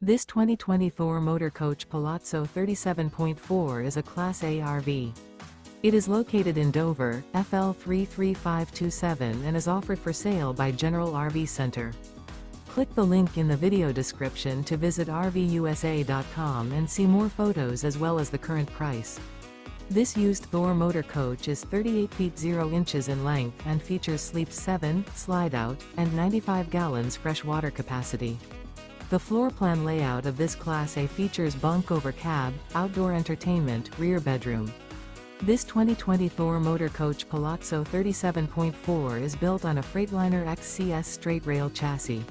This 2020 Thor Motor Coach Palazzo 37.4 is a Class A RV. It is located in Dover, FL 33527 and is offered for sale by General RV Center. Click the link in the video description to visit RVUSA.com and see more photos as well as the current price. This used Thor Motor Coach is 38 feet 0 inches in length and features Sleep 7, Slideout, and 95 gallons fresh water capacity. The floor plan layout of this Class A features bunk over cab, outdoor entertainment, rear bedroom. This 2020 Thor Motor Coach Palazzo 37.4 is built on a Freightliner XC-S Straight Rail chassis.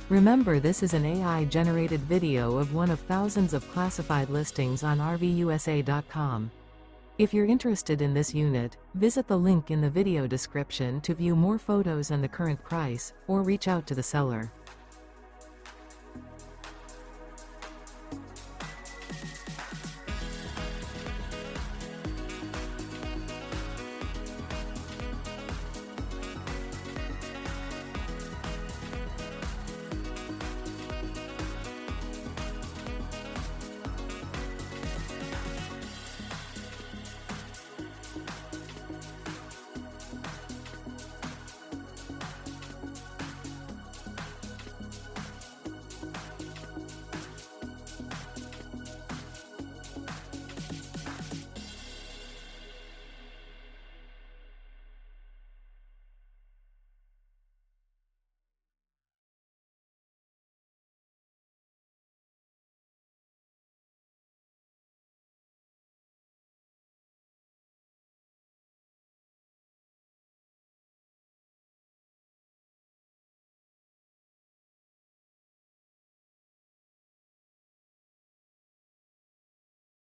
Remember, this is an AI-generated video of one of thousands of classified listings on RVUSA.com. If you're interested in this unit, visit the link in the video description to view more photos and the current price, or reach out to the seller.